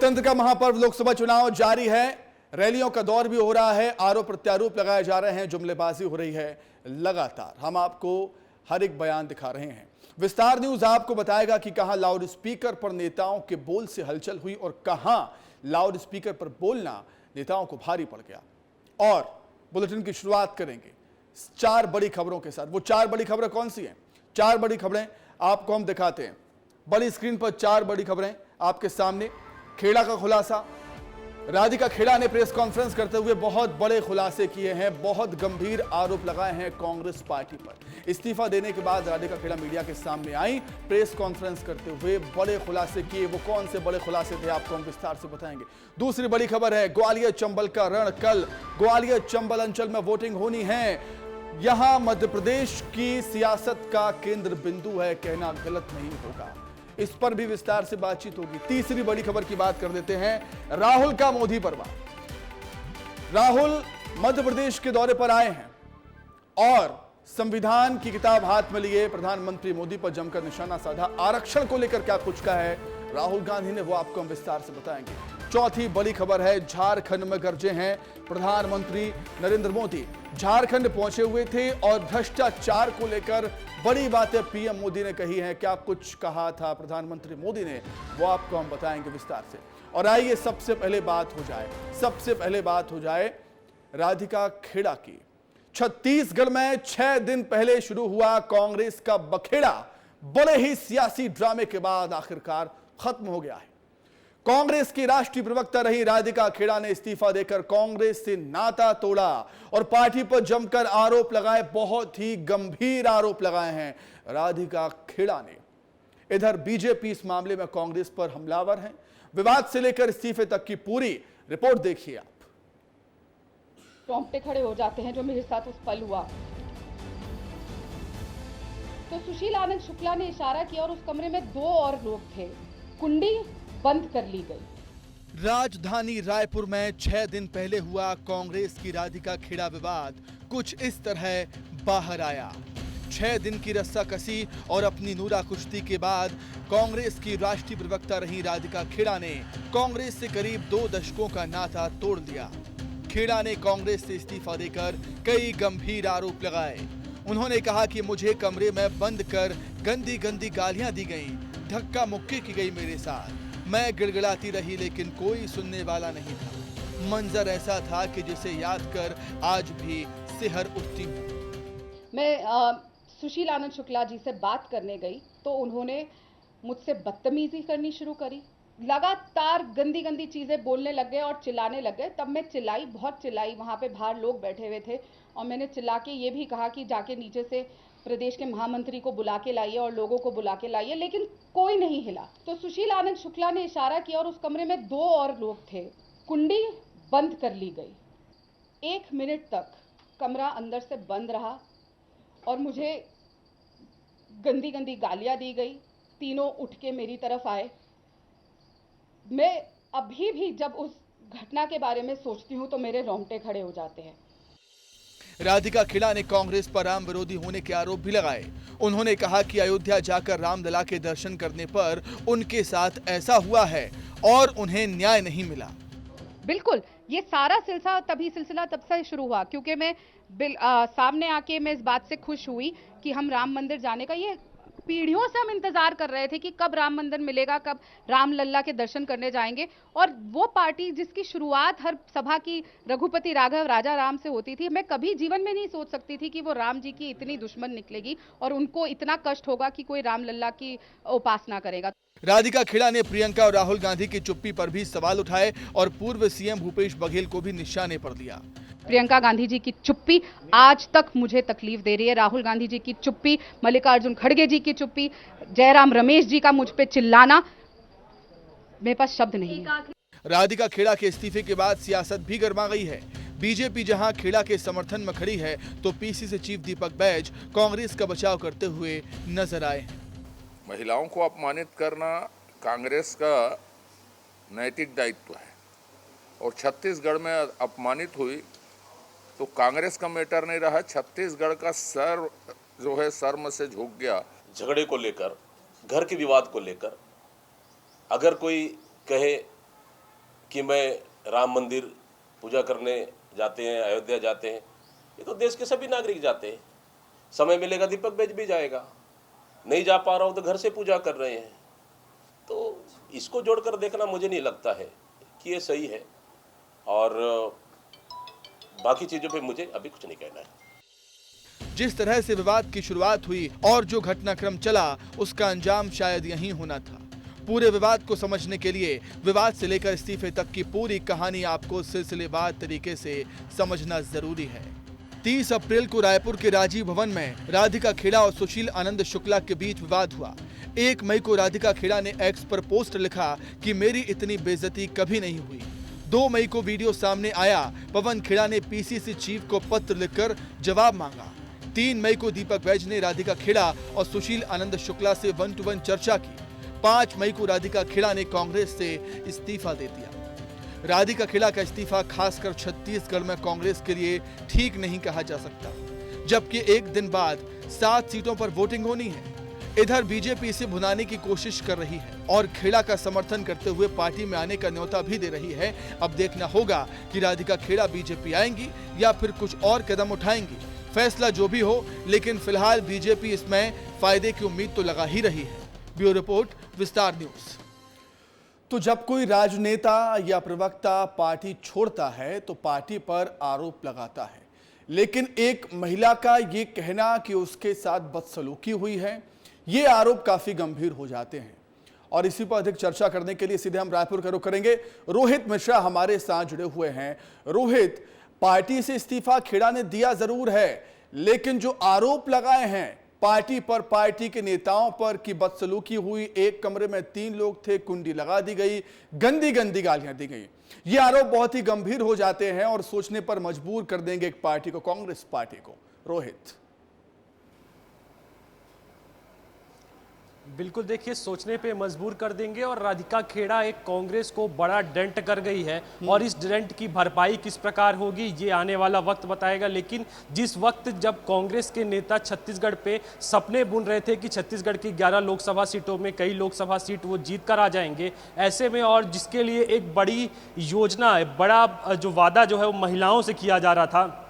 लोकतंत्र का महापर्व लोकसभा चुनाव जारी है। रैलियों का दौर भी हो रहा है, आरोप प्रत्यारोप लगाए जा रहे हैं, जुमलेबाजी हो रही है लगातार। हम आपको हर एक बयान दिखा रहे हैं। विस्तार न्यूज आपको बताएगा कि कहां लाउड स्पीकर पर नेताओं के बोल से हलचल हुई और कहां लाउड स्पीकर पर बोलना नेताओं को भारी पड़ गया। और बुलेटिन की शुरुआत करेंगे 4 बड़ी खबरों के साथ। वो 4 बड़ी खबरें कौन सी हैं? 4 बड़ी खबरें आपको हम दिखाते हैं बड़ी स्क्रीन पर। 4 बड़ी खबरें आपके सामने। खेड़ा का खुलासा, राधिका खेड़ा ने प्रेस कॉन्फ्रेंस करते हुए बहुत बड़े खुलासे किए हैं, बहुत गंभीर आरोप लगाए हैं कांग्रेस पार्टी पर। इस्तीफा देने के बाद राधिका खेड़ा मीडिया के सामने आई, प्रेस कॉन्फ्रेंस करते हुए बड़े खुलासे किए। वो कौन से बड़े खुलासे थे आपको हम विस्तार से बताएंगे। दूसरी बड़ी खबर है ग्वालियर चंबल का रण। कल ग्वालियर चंबल अंचल में वोटिंग होनी है। यहां मध्य प्रदेश की सियासत का केंद्र बिंदु है, कहना गलत नहीं होगा। इस पर भी विस्तार से बातचीत होगी। तीसरी बड़ी खबर की बात कर देते हैं राहुल का मोदी पर। राहुल मध्य प्रदेश के दौरे पर आए हैं और संविधान की किताब हाथ में लिए प्रधानमंत्री मोदी पर जमकर निशाना साधा। आरक्षण को लेकर क्या कुछ कहा है राहुल गांधी ने, वो आपको हम विस्तार से बताएंगे। चौथी बड़ी खबर है झारखंड में गरजे हैं प्रधानमंत्री नरेंद्र मोदी। झारखंड पहुंचे हुए थे और भ्रष्टाचार को लेकर बड़ी बातें पीएम मोदी ने कही हैं। क्या कुछ कहा था प्रधानमंत्री मोदी ने, वो आपको हम बताएंगे विस्तार से। और आइए सबसे पहले बात हो जाए राधिका खेड़ा की। छत्तीसगढ़ में 6 दिन पहले शुरू हुआ कांग्रेस का बखेड़ा बड़े ही सियासी ड्रामे के बाद आखिरकार खत्म हो गया है। कांग्रेस की राष्ट्रीय प्रवक्ता रही राधिका खेड़ा ने इस्तीफा देकर कांग्रेस से नाता तोड़ा और पार्टी पर जमकर आरोप लगाए, बहुत ही गंभीर आरोप लगाए हैं राधिका खेड़ा ने। इधर बीजेपी इस मामले में कांग्रेस पर हमलावर है। विवाद से लेकर इस्तीफे तक की पूरी रिपोर्ट देखिए आप। रोंगटे खड़े हो जाते हैं जो मेरे साथ उस पल हुआ। तो सुशील आनंद शुक्ला ने इशारा किया और उस कमरे में 2 और लोग थे। कुंडी बंद कर ली गई। राजधानी रायपुर में 6 दिन पहले हुआ कांग्रेस की राधिका खेड़ा विवाद कुछ इस तरह बाहर आया। 6 दिन की रस्साकसी और अपनी नूरा कुश्ती के बाद कांग्रेस की राष्ट्रीय प्रवक्ता रही राधिका खेड़ा ने कांग्रेस से करीब 2 दशकों का नाता तोड़ दिया। खेड़ा ने कांग्रेस से इस्तीफा देकर कई गंभीर आरोप लगाए। उन्होंने कहा कि मुझे कमरे में बंद कर गंदी गंदी गालियां दी गईं, धक्का मुक्की की गई मेरे साथ। मैं गिड़गिड़ाती रही लेकिन कोई सुनने वाला नहीं था। मंजर ऐसा था कि जिसे याद कर आज भी सिहर उठती हूँ। मैं सुशील आनंद शुक्ला जी से बात करने गई तो उन्होंने मुझसे बदतमीजी करनी शुरू करी। लगातार गंदी गंदी चीजें बोलने लग गए और चिल्लाने लग गए। तब मैं चिल्लाई, बहुत चिल्लाई। वहां पे बाहर लोग बैठे हुए थे और मैंने चिल्ला के ये भी कहा कि जाके नीचे से प्रदेश के महामंत्री को बुला के लाइए और लोगों को बुला के लाइए, लेकिन कोई नहीं हिला। तो सुशील आनंद शुक्ला ने इशारा किया और उस कमरे में 2 और लोग थे। कुंडी बंद कर ली गई। 1 मिनट तक कमरा अंदर से बंद रहा और मुझे गंदी गंदी गालियां दी गई। तीनों उठ के मेरी तरफ आए। मैं अभी भी जब उस घटना के बारे में सोचती हूँ तो मेरे रोंगटे खड़े हो जाते हैं। राधिका खेड़ा ने कांग्रेस पर राम विरोधी होने के आरोप भी लगाए। उन्होंने कहा कि अयोध्या जाकर रामलला के दर्शन करने पर उनके साथ ऐसा हुआ है और उन्हें न्याय नहीं मिला। बिल्कुल, ये सारा सिलसिला तब से शुरू हुआ क्योंकि मैं सामने आके मैं इस बात से खुश हुई कि हम राम मंदिर जाने का, ये पीढ़ियों से हम इंतजार कर रहे थे कि कब राम मंदिर मिलेगा, कब रामलला के दर्शन करने जाएंगे। और वो पार्टी जिसकी शुरुआत हर सभा की रघुपति राघव राजा राम से होती थी, मैं कभी जीवन में नहीं सोच सकती थी कि वो राम जी की इतनी दुश्मन निकलेगी और उनको इतना कष्ट होगा कि कोई रामलला की उपासना करेगा। राधिका खेड़ा ने प्रियंका और राहुल गांधी की चुप्पी पर भी सवाल उठाए और पूर्व सीएम भूपेश बघेल को भी निशाने पर लिया। प्रियंका गांधी जी की चुप्पी आज तक मुझे तकलीफ दे रही है। राहुल गांधी जी की चुप्पी, मल्लिकार्जुन खड़गे जी की चुप्पी, जयराम रमेश जी का मुझ पे चिल्लाना, मेरे पास शब्द नहीं है। राधिका खेड़ा के इस्तीफे के बाद सियासत भी गर्मा गई है। बीजेपी जहां खेड़ा के समर्थन में खड़ी है तो पीसीसी चीफ दीपक बैज कांग्रेस का बचाव करते हुए नजर आए। महिलाओं को अपमानित करना कांग्रेस का नैतिक दायित्व है और छत्तीसगढ़ में अपमानित हुई तो कांग्रेस का मैटर नहीं रहा, छत्तीसगढ़ का सर जो है शर्म से झुक गया। झगड़े को लेकर, घर के विवाद को लेकर अगर कोई कहे कि मैं राम मंदिर पूजा करने जाते हैं, अयोध्या जाते हैं, ये तो देश के सभी नागरिक जाते हैं। समय मिलेगा दीपक बैज भी जाएगा, नहीं जा पा रहा हूँ तो घर से पूजा कर रहे हैं। तो इसको जोड़कर देखना मुझे नहीं लगता है कि ये सही है, और बाकी चीज़ों पे मुझे अभी कुछ नहीं कहना है। जिस तरह से विवाद की शुरुआत हुई और जो घटनाक्रम चला, उसका अंजाम शायद यही होना था। पूरे विवाद को समझने के लिए विवाद से लेकर इस्तीफे तक की पूरी कहानी आपको सिलसिलेवार तरीके से समझना जरूरी है। 30 अप्रैल को रायपुर के राजीव भवन में राधिका खेड़ा और सुशील आनंद शुक्ला के बीच विवाद हुआ। 1 मई को राधिका खेड़ा ने एक्स पर पोस्ट लिखा कि मेरी इतनी बेइज्जती कभी नहीं हुई। 2 मई को वीडियो सामने आया, पवन खेड़ा ने पीसीसी चीफ को पत्र लिखकर जवाब मांगा। 3 मई को दीपक बैज ने राधिका खेड़ा और सुशील आनंद शुक्ला से 1-to-1 चर्चा की। 5 मई को राधिका खेड़ा ने कांग्रेस से इस्तीफा दे दिया। राधिका खेड़ा का इस्तीफा खासकर छत्तीसगढ़ में कांग्रेस के लिए ठीक नहीं कहा जा सकता, जबकि एक दिन बाद 7 सीटों पर वोटिंग होनी है। इधर बीजेपी इसे भुनाने की कोशिश कर रही है और खेड़ा का समर्थन करते हुए पार्टी में आने का न्योता भी दे रही है। अब देखना होगा कि राधिका खेड़ा बीजेपी आएंगी या फिर कुछ और कदम उठाएंगी। फैसला जो भी हो, लेकिन फिलहाल बीजेपी इसमें फायदे की उम्मीद तो लगा ही रही है। ब्यूरो रिपोर्ट, विस्तार न्यूज। तो जब कोई राजनेता या प्रवक्ता पार्टी छोड़ता है तो पार्टी पर आरोप लगाता है, लेकिन एक महिला का ये कहना कि उसके साथ बदसलूकी हुई है, ये आरोप काफी गंभीर हो जाते हैं। और इसी पर अधिक चर्चा करने के लिए सीधे हम रायपुर का रुख करेंगे। रोहित मिश्रा हमारे साथ जुड़े हुए हैं। रोहित, पार्टी से इस्तीफा खेड़ा ने दिया जरूर है, लेकिन जो आरोप लगाए हैं पार्टी पर, पार्टी के नेताओं पर कि बदसलूकी हुई, एक कमरे में 3 लोग थे, कुंडी लगा दी गई, गंदी गंदी गालियां दी गई, ये आरोप बहुत ही गंभीर हो जाते हैं और सोचने पर मजबूर कर देंगे एक पार्टी को, कांग्रेस पार्टी को। रोहित, बिल्कुल, देखिए सोचने पे मजबूर कर देंगे। और राधिका खेड़ा एक कांग्रेस को बड़ा डेंट कर गई है और इस डेंट की भरपाई किस प्रकार होगी ये आने वाला वक्त बताएगा। लेकिन जिस वक्त जब कांग्रेस के नेता छत्तीसगढ़ पे सपने बुन रहे थे कि छत्तीसगढ़ की 11 लोकसभा सीटों में कई लोकसभा सीट वो जीत कर आ जाएंगे, ऐसे में और जिसके लिए एक बड़ी योजना है, बड़ा जो वादा जो है वो महिलाओं से किया जा रहा था,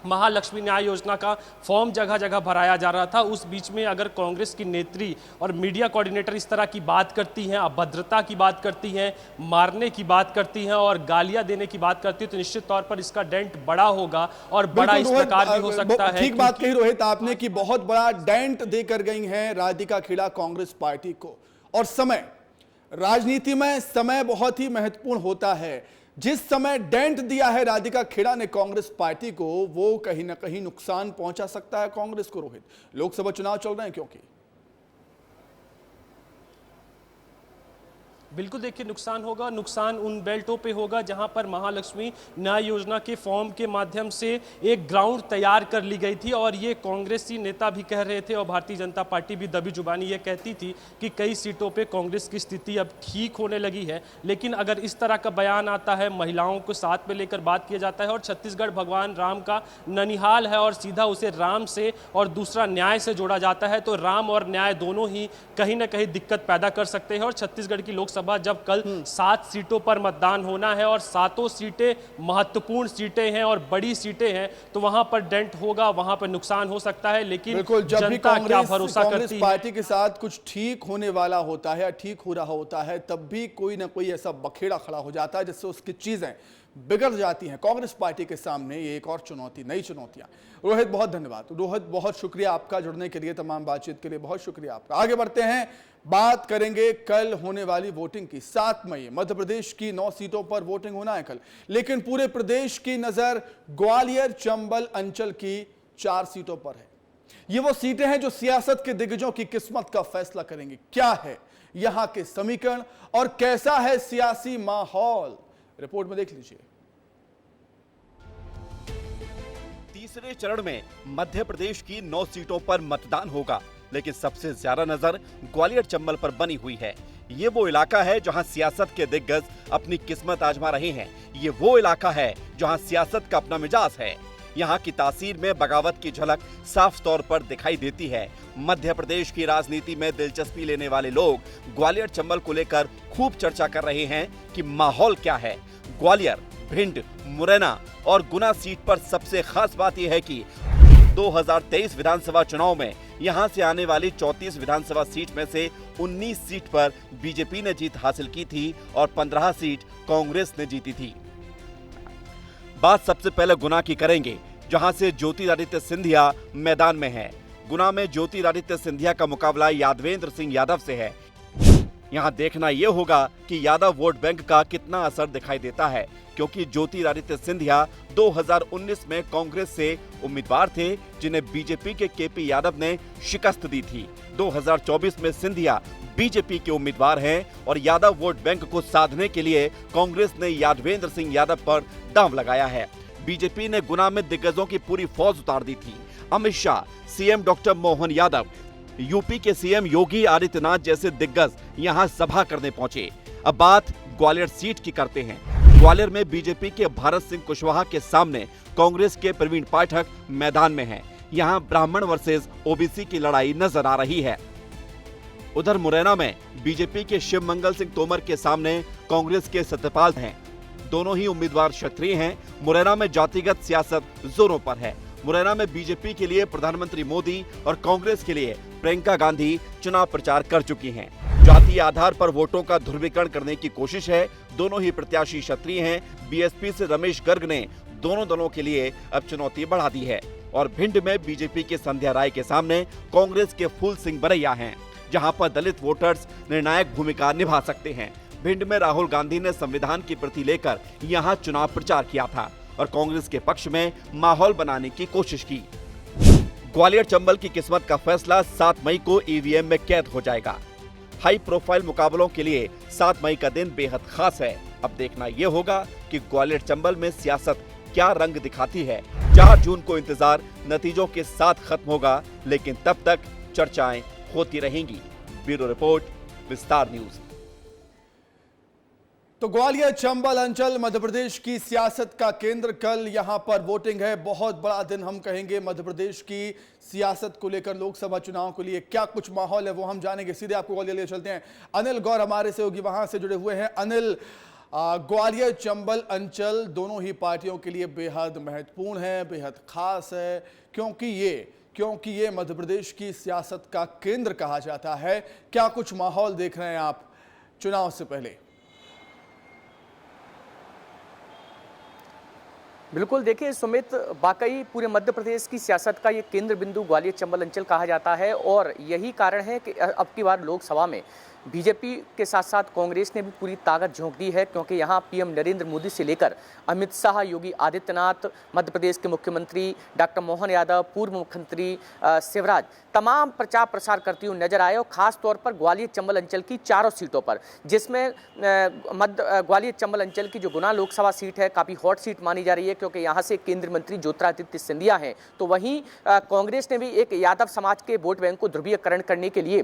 महालक्ष्मी न्याय योजना का फॉर्म जगह जगह भराया जा रहा था, उस बीच में अगर कांग्रेस की नेत्री और मीडिया कोऑर्डिनेटर इस तरह की बात करती हैं, अभद्रता की बात करती हैं, मारने की बात करती हैं और गालियां देने की बात करती है, तो निश्चित तौर पर इसका डेंट बड़ा होगा और बड़ा इस प्रकार भी हो सकता है। ठीक बात कही रोहित आपने कि बहुत बड़ा डेंट देकर गई हैं राधिका खेड़ा कांग्रेस पार्टी को। और समय, राजनीति में समय बहुत ही महत्वपूर्ण होता है। जिस समय डेंट दिया है राधिका खेड़ा ने कांग्रेस पार्टी को, वो कहीं ना कहीं नुकसान पहुंचा सकता है कांग्रेस को। रोहित, लोकसभा चुनाव चल रहे हैं, क्योंकि बिल्कुल देखिए नुकसान होगा, नुकसान उन बेल्टों पे होगा जहां पर महालक्ष्मी न्याय योजना के फॉर्म के माध्यम से एक ग्राउंड तैयार कर ली गई थी। और ये कांग्रेसी नेता भी कह रहे थे और भारतीय जनता पार्टी भी दबी जुबानी ये कहती थी कि कई सीटों पे कांग्रेस की स्थिति अब ठीक होने लगी है। लेकिन अगर इस तरह का बयान आता है, महिलाओं को साथ में लेकर बात किया जाता है और छत्तीसगढ़ भगवान राम का ननिहाल है और सीधा उसे राम से और दूसरा न्याय से जोड़ा जाता है, तो राम और न्याय दोनों ही कहीं ना कहीं दिक्कत पैदा कर सकते हैं। और छत्तीसगढ़ की लोकसभा जब कल 7 सीटों पर मतदान होना है और 7 सीटें महत्वपूर्ण सीटें हैं और बड़ी सीटें हैं, तो वहां पर डेंट होगा, वहां पर नुकसान हो सकता है। लेकिन जब भी क्या भरोसा कांग्रेस पार्टी के साथ कुछ ठीक होने वाला होता है या ठीक हो रहा होता है, तब भी कोई ना कोई ऐसा बखेड़ा खड़ा हो जाता है जिससे उसकी चीजें बिगड़ जाती हैं। कांग्रेस पार्टी के सामने ये एक और चुनौती, नई चुनौतियां। रोहित, बहुत धन्यवाद। रोहित, बहुत शुक्रिया आपका जुड़ने के लिए, तमाम बातचीत के लिए बहुत शुक्रिया आपका। आगे बढ़ते हैं, बात करेंगे कल होने वाली वोटिंग की। 7 मई मध्य प्रदेश की 9 सीटों पर वोटिंग होना है कल, लेकिन पूरे प्रदेश की नजर ग्वालियर चंबल अंचल की 4 सीटों पर है। ये वो सीटें हैं जो सियासत के दिग्गजों की किस्मत का फैसला करेंगी। क्या है यहां के समीकरण और कैसा है सियासी माहौल, रिपोर्ट में देख लीजिए। तीसरे चरण में मध्य प्रदेश की 9 सीटों पर मतदान होगा, लेकिन सबसे ज्यादा नजर ग्वालियर चंबल पर बनी हुई है। ये वो इलाका है जहां सियासत के दिग्गज अपनी किस्मत आजमा रहे हैं। ये वो इलाका है जहां सियासत का अपना मिजाज है। यहाँ की तासीर में बगावत की झलक साफ तौर पर दिखाई देती है। मध्य प्रदेश की राजनीति में दिलचस्पी लेने वाले लोग ग्वालियर चंबल को लेकर खूब चर्चा कर रहे हैं कि माहौल क्या है। ग्वालियर, भिंड, मुरैना और गुना सीट पर सबसे खास बात यह है कि 2023 विधानसभा चुनाव में यहां से आने वाली 34 विधानसभा सीट में से 19 सीट पर बीजेपी ने जीत हासिल की थी और 15 सीट कांग्रेस ने जीती थी। बात सबसे पहले गुना की करेंगे, जहां से ज्योतिरादित्य सिंधिया मैदान में है। गुना में ज्योतिरादित्य सिंधिया का मुकाबला यादवेंद्र सिंह यादव से है। यहां देखना यह होगा कि यादव वोट बैंक का कितना असर दिखाई देता है, क्योंकि ज्योतिरादित्य सिंधिया 2019 में कांग्रेस से उम्मीदवार थे, जिन्हें बीजेपी के केपी यादव ने शिकस्त दी थी। 2024 में सिंधिया बीजेपी के उम्मीदवार हैं और यादव वोट बैंक को साधने के लिए कांग्रेस ने यादवेंद्र सिंह यादव पर दांव लगाया है। बीजेपी ने गुना में दिग्गजों की पूरी फौज उतार दी थी। Amit Shah, CM doctor Mohan Yadav, UP के सीएम योगी आदित्यनाथ जैसे दिग्गज यहां सभा करने पहुंचे। अब बात ग्वालियर सीट की करते हैं। ग्वालियर में बीजेपी के भारत सिंह कुशवाहा के सामने कांग्रेस के प्रवीण पाठक मैदान में हैं। यहां ब्राह्मण वर्सेस ओबीसी की लड़ाई नजर आ रही है। उधर मुरैना में बीजेपी के शिव मंगल सिंह तोमर के सामने कांग्रेस के सत्यपाल हैं। दोनों ही उम्मीदवार क्षत्रिय हैं। मुरैना में जातिगत सियासत जोरों पर है। मुरैना में बीजेपी के लिए प्रधानमंत्री मोदी और कांग्रेस के लिए प्रियंका गांधी चुनाव प्रचार कर चुकी हैं। जातीय आधार पर वोटों का ध्रुवीकरण करने की कोशिश है। दोनों ही प्रत्याशी क्षत्रिय हैं। बीएसपी से रमेश गर्ग ने दोनों दलों के लिए अब चुनौती बढ़ा दी है। और भिंड में बीजेपी के संध्या राय के सामने कांग्रेस के फूल सिंह बरैया हैं, जहां पर दलित वोटर्स निर्णायक भूमिका निभा सकते हैं। भिंड में राहुल गांधी ने संविधान की प्रति लेकर यहां चुनाव प्रचार किया था और कांग्रेस के पक्ष में माहौल बनाने की कोशिश की। ग्वालियर चंबल की किस्मत का फैसला 7 मई को ईवीएम में कैद हो जाएगा। हाई प्रोफाइल मुकाबलों के लिए 7 मई का दिन बेहद खास है। अब देखना यह होगा कि ग्वालियर चंबल में सियासत क्या रंग दिखाती है। 4 जून को इंतजार नतीजों के साथ खत्म होगा, लेकिन तब तक चर्चाएं होती रहेंगी। ब्यूरो रिपोर्ट, विस्तार न्यूज। तो ग्वालियर चंबल अंचल मध्य प्रदेश की सियासत का केंद्र। कल यहां पर वोटिंग है। बहुत बड़ा दिन हम कहेंगे मध्य प्रदेश की सियासत को लेकर। लोकसभा चुनाव के लिए क्या कुछ माहौल है वो हम जानेंगे। सीधे आपको ग्वालियर ले चलते हैं। अनिल गौर हमारे सहयोगी वहां से जुड़े हुए हैं। अनिल, ग्वालियर चंबल अंचल दोनों ही पार्टियों के लिए बेहद महत्वपूर्ण है, बेहद खास है, क्योंकि ये मध्य प्रदेश की सियासत का केंद्र कहा जाता है। क्या कुछ माहौल देख रहे हैं आप चुनाव से पहले? बिल्कुल, देखिए सुमित, वाकई पूरे मध्य प्रदेश की सियासत का ये केंद्र बिंदु ग्वालियर चंबल अंचल कहा जाता है और यही कारण है कि अब की बार लोकसभा में बीजेपी के साथ साथ कांग्रेस ने भी पूरी ताकत झोंक दी है, क्योंकि यहाँ पीएम नरेंद्र मोदी से लेकर अमित शाह, योगी आदित्यनाथ, मध्य प्रदेश के मुख्यमंत्री डॉक्टर मोहन यादव, पूर्व मुख्यमंत्री शिवराज, तमाम प्रचार प्रसार करती हुई नजर आए। और खास तौर पर ग्वालियर चंबल अंचल की 4 सीटों पर, जिसमें ग्वालियर चंबल अंचल की जो गुना लोकसभा सीट है काफ़ी हॉट सीट मानी जा रही है, क्योंकि यहाँ से केंद्रीय मंत्री ज्योतिरादित्य सिंधिया हैं। तो वहीं कांग्रेस ने भी एक यादव समाज के वोट बैंक को ध्रुवीकरण करने के लिए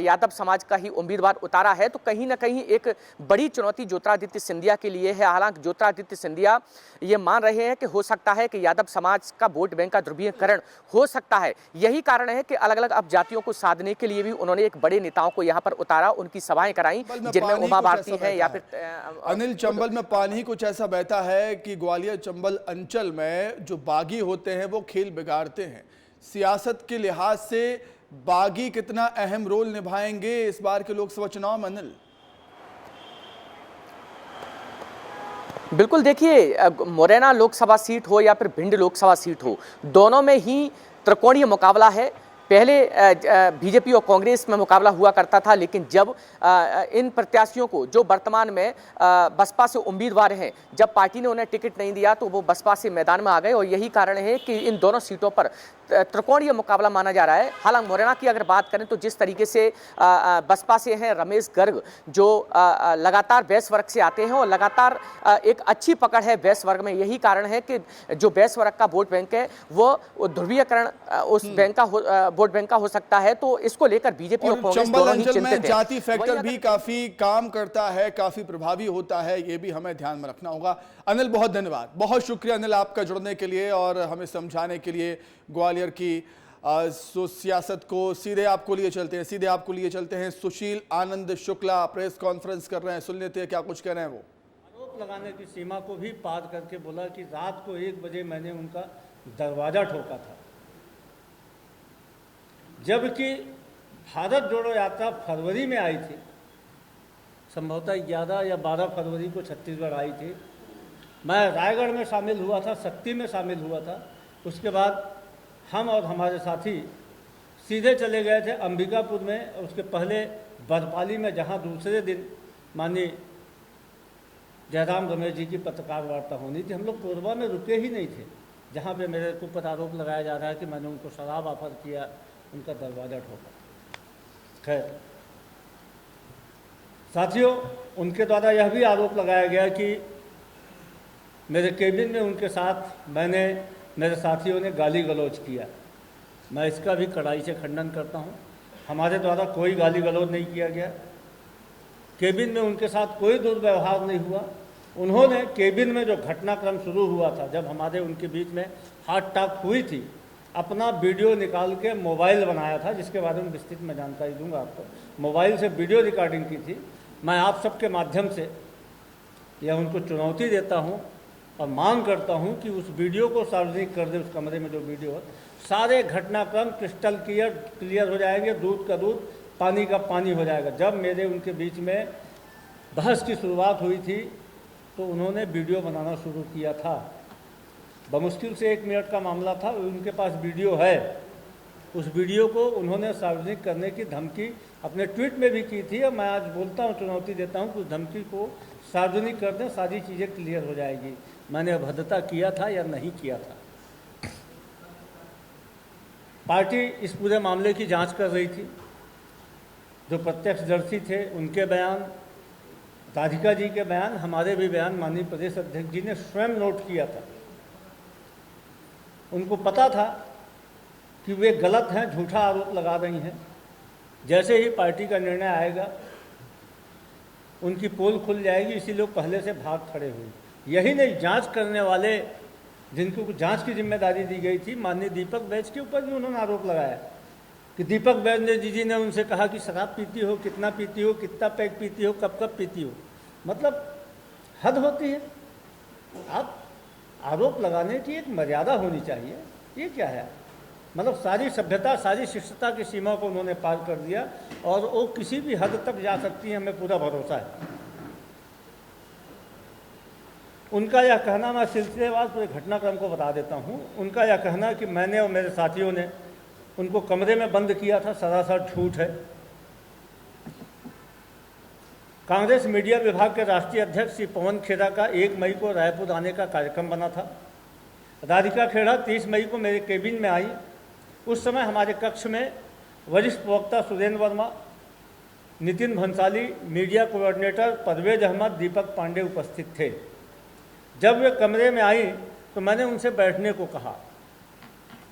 यादव समाज का ही उम्मीदवार उतारा है। तो कहीं ना कहीं एक बड़ी चुनौती ज्योतिरादित्य सिंधिया के लिए है। हालांकि ज्योतिरादित्य सिंधिया ये मान रहे हैं कि हो सकता है कि यादव समाज का वोट बैंक का ध्रुवीकरण हो सकता है। यही कारण है कि अलग अलग अब जातियों को साधने के लिए भी उन्होंने एक बड़े नेताओं को यहाँ पर उतारा, उनकी सभाएं कराई, जिनमें उमा भारती है या फिर अनिल, चंबल में पानी ही कुछ ऐसा बहता है कि ग्वालियर चंबल अंचल में जो बागी होते हैं वो खेल बिगाड़ते हैं। सियासत के लिहाज से बागी कितना अहम रोल निभाएंगे इस बार के लोकसभा चुनाव में अनिल? बिल्कुल, देखिए मुरैना लोकसभा सीट हो या फिर भिंड लोकसभा सीट हो, दोनों में ही त्रिकोणीय मुकाबला है। पहले बीजेपी और कांग्रेस में मुकाबला हुआ करता था, लेकिन जब इन प्रत्याशियों को जो वर्तमान में बसपा से उम्मीदवार हैं, जब पार्टी ने उन्हें टिकट नहीं दिया तो वो बसपा से मैदान में आ गए और यही कारण है कि इन दोनों सीटों पर त्रिकोणीय मुकाबला माना जा रहा है। हालांकि मुरैना की अगर बात करें तो जिस तरीके से बसपा से हैं रमेश गर्ग, जो लगातार वैश्य वर्ग से आते हैं और लगातार एक अच्छी पकड़ है वैश्य वर्ग में, यही कारण है कि जो वैश्य वर्ग का वोट बैंक है वो ध्रुवीकरण उस बैंक का वोट बैंक का हो सकता है। तो इसको लेकर बीजेपी और और कांग्रेस चंबल दोनों ही अंचल में चिंतित हैं। जाति फैक्टर वहीं भी काफी काम करता है, काफी प्रभावी होता है, ये भी हमें ध्यान में रखना होगा। अनिल, बहुत धन्यवाद, बहुत शुक्रिया अनिल आपका जुड़ने के लिए और हमें समझाने के लिए ग्वालियर की सियासत को। सीधे आपको लिए चलते हैं सुशील आनंद शुक्ला प्रेस कॉन्फ्रेंस कर रहे हैं, सुन लेते हैं क्या कुछ कह रहे हैं वो। आरोप लगाने की सीमा को भी पार करके बोला कि रात को 1 बजे मैंने उनका दरवाजा ठोका था, जबकि भारत जोड़ो यात्रा फरवरी में आई थी, संभवतः 11 या 12 फरवरी को छत्तीसगढ़ आई थी। मैं रायगढ़ में शामिल हुआ था, शक्ति में शामिल हुआ था। उसके बाद हम और हमारे साथी सीधे चले गए थे अंबिकापुर में, उसके पहले बरपाली में, जहां दूसरे दिन माननीय जयराम रमेश जी की पत्रकार वार्ता होनी थी। हम लोग कोरबा में रुके ही नहीं थे, जहाँ पे मेरे ऊपर आरोप लगाया जा रहा है कि मैंने उनको शराब ऑफर किया, उनका दरवाज़ा ठोका। खैर साथियों, उनके द्वारा यह भी आरोप लगाया गया कि मेरे केबिन में उनके साथ मेरे साथियों ने गाली गलौज किया। मैं इसका भी कड़ाई से खंडन करता हूँ। हमारे द्वारा कोई गाली गलौज नहीं किया गया, केबिन में उनके साथ कोई दुर्व्यवहार नहीं हुआ। उन्होंने केबिन में जो घटनाक्रम शुरू हुआ था, जब हमारे उनके बीच में हाथ टाक हुई थी, अपना वीडियो निकाल के मोबाइल बनाया था, जिसके बारे में विस्तृत मैं जानकारी दूंगा आपको। मोबाइल से वीडियो रिकॉर्डिंग की थी। मैं आप सबके माध्यम से यह उनको चुनौती देता हूं और मांग करता हूं कि उस वीडियो को सार्वजनिक कर दे। उस कमरे में जो वीडियो है, सारे घटनाक्रम क्रिस्टल क्लियर हो जाएंगे, दूध का दूध, पानी का पानी हो जाएगा। जब मेरे उनके बीच में बहस की शुरुआत हुई थी तो उन्होंने वीडियो बनाना शुरू किया था। बमुश्किल से 1 मिनट का मामला था, उनके पास वीडियो है। उस वीडियो को उन्होंने सार्वजनिक करने की धमकी अपने ट्वीट में भी की थी। और मैं आज बोलता हूँ, चुनौती देता हूँ कि उस धमकी को सार्वजनिक कर दें, सारी चीज़ें क्लियर हो जाएगी। मैंने अभद्रता किया था या नहीं किया था। पार्टी इस पूरे मामले की जांच कर रही थी। जो प्रत्यक्षदर्शी थे उनके बयान, राधिका जी के बयान, हमारे भी बयान माननीय प्रदेश अध्यक्ष जी ने स्वयं नोट किया था। उनको पता था कि वे गलत हैं, झूठा आरोप लगा रही हैं। जैसे ही पार्टी का निर्णय आएगा उनकी पोल खुल जाएगी, इसीलिए पहले से भाग खड़े हुए। यही नहीं, जांच करने वाले जिनको जांच की जिम्मेदारी दी गई थी, माननीय दीपक बैज के ऊपर भी उन्होंने आरोप लगाया कि दीपक बैज जी ने उनसे कहा कि शराब पीती हो, कितना पीती हो, कितना पैक पीती हो, कब कब पीती हो। मतलब हद होती है। आप आरोप लगाने की एक मर्यादा होनी चाहिए। ये क्या है? मतलब सारी सभ्यता, सारी शिष्टता की सीमा को उन्होंने पार कर दिया और वो किसी भी हद तक जा सकती है, हमें पूरा भरोसा है। उनका यह कहना, मैं सिलसिलेवार पूरे घटनाक्रम को बता देता हूँ। उनका यह कहना कि मैंने और मेरे साथियों ने उनको कमरे में बंद किया था, सरासर झूठ है। कांग्रेस मीडिया विभाग के राष्ट्रीय अध्यक्ष श्री पवन खेड़ा का 1 मई को रायपुर आने का कार्यक्रम बना था। राधिका खेड़ा 30 मई को मेरे केबिन में आई। उस समय हमारे कक्ष में वरिष्ठ प्रवक्ता सुरेंद्र वर्मा, नितिन भंसाली, मीडिया कोऑर्डिनेटर परवेज अहमद, दीपक पांडे उपस्थित थे। जब वे कमरे में आई तो मैंने उनसे बैठने को कहा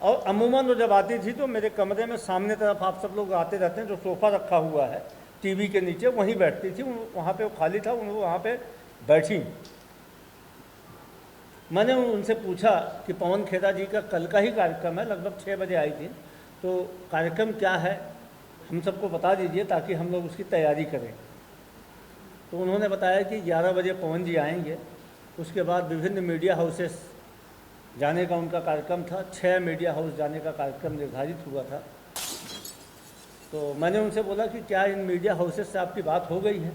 और अमूमन वो जब आती थी तो मेरे कमरे में सामने तरफ, आप सब लोग आते रहते हैं, जो सोफ़ा रखा हुआ है टीवी के नीचे, वहीं बैठती थी। वहाँ पे वो खाली था, वो वहाँ पे बैठी। मैंने उनसे पूछा कि पवन खेड़ा जी का कल का ही कार्यक्रम है, लगभग 6 बजे आई थी, तो कार्यक्रम क्या है, हम सबको बता दीजिए ताकि हम लोग उसकी तैयारी करें। तो उन्होंने बताया कि 11 बजे पवन जी आएंगे, उसके बाद विभिन्न मीडिया हाउसेस जाने का उनका कार्यक्रम था। 6 मीडिया हाउस जाने का कार्यक्रम निर्धारित हुआ था। तो मैंने उनसे बोला कि क्या इन मीडिया हाउसेस से आपकी बात हो गई है?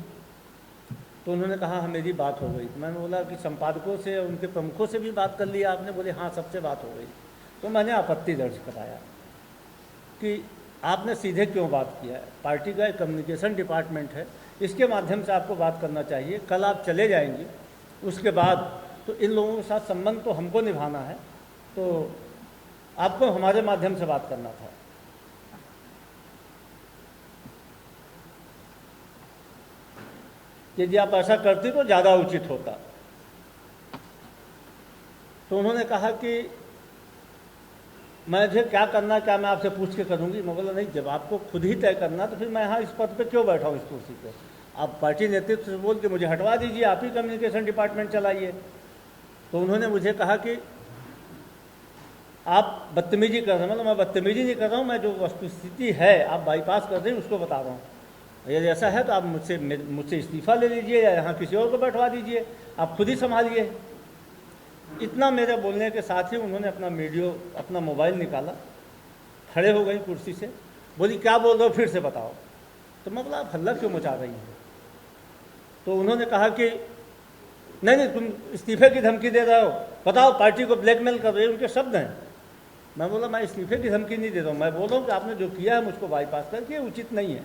तो उन्होंने कहा हाँ मेरी बात हो गई। मैंने बोला कि संपादकों से, उनके प्रमुखों से भी बात कर लिया आपने? बोले हाँ सबसे बात हो गई। तो मैंने आपत्ति दर्ज कराया कि आपने सीधे क्यों बात किया है? पार्टी का एक कम्युनिकेशन डिपार्टमेंट है, इसके माध्यम से आपको बात करना चाहिए। कल आप चले जाएंगे, उसके बाद तो इन लोगों के साथ संबंध तो हमको निभाना है, तो आपको हमारे माध्यम से बात करना था। यदि आप ऐसा करती तो ज़्यादा उचित होता। तो उन्होंने कहा कि मुझे क्या करना, क्या मैं आपसे पूछ के करूँगी? मैं बोला नहीं, जब आपको खुद ही तय करना तो फिर मैं यहाँ इस पद पे क्यों बैठा हूँ, इस कुर्सी पे? आप पार्टी नेतृत्व से बोल के मुझे हटवा दीजिए, आप ही कम्युनिकेशन डिपार्टमेंट चलाइए। तो उन्होंने मुझे कहा कि आप बदतमीजी कर रहे हैं। मतलब मैं बदतमीजी नहीं कर रहा हूँ, मैं जो वस्तुस्थिति है आप बाईपास कर रहे हैं उसको बता रहा हूँ। यदि ऐसा है तो आप मुझसे इस्तीफा ले लीजिए या यहाँ किसी और को बैठवा दीजिए, आप खुद ही संभालिए। इतना मेरे बोलने के साथ ही उन्होंने अपना मोबाइल निकाला, खड़े हो गई कुर्सी से, बोली क्या बोल रहे हो, फिर से बताओ। तो मैं बोला आप हल्ला क्यों मचा रही हैं? तो उन्होंने कहा कि नहीं तुम इस्तीफे की धमकी दे रहे हो, बताओ, पार्टी को ब्लैकमेल कर रही है, उनके शब्द हैं। मैं बोला मैं इस्तीफे की धमकी नहीं दे रहा हूँ, मैं बोल रहा हूँ कि आपने जो किया है मुझको बाईपास करके उचित नहीं है।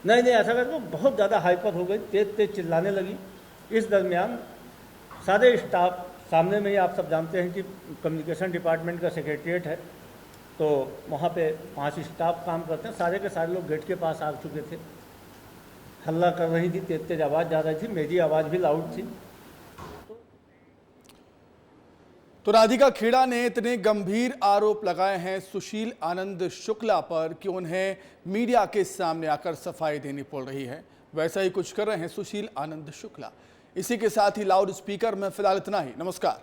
नहीं ऐसा करके बहुत ज़्यादा हाइपर हो गई, तेज चिल्लाने लगी। इस दरमियान सारे स्टाफ सामने में ही, आप सब जानते हैं कि कम्युनिकेशन डिपार्टमेंट का सेक्रेटरीट है, तो वहाँ पे 5 स्टाफ काम करते हैं, सारे के सारे लोग गेट के पास आ चुके थे। हल्ला कर रही थी, तेज आवाज़ जा रही थी, मेरी आवाज़ भी लाउड थी। तो राधिका खेड़ा ने इतने गंभीर आरोप लगाए हैं सुशील आनंद शुक्ला पर कि उन्हें मीडिया के सामने आकर सफाई देनी पड़ रही है। वैसा ही कुछ कर रहे हैं सुशील आनंद शुक्ला। इसी के साथ ही लाउड स्पीकर में फिलहाल इतना ही। नमस्कार।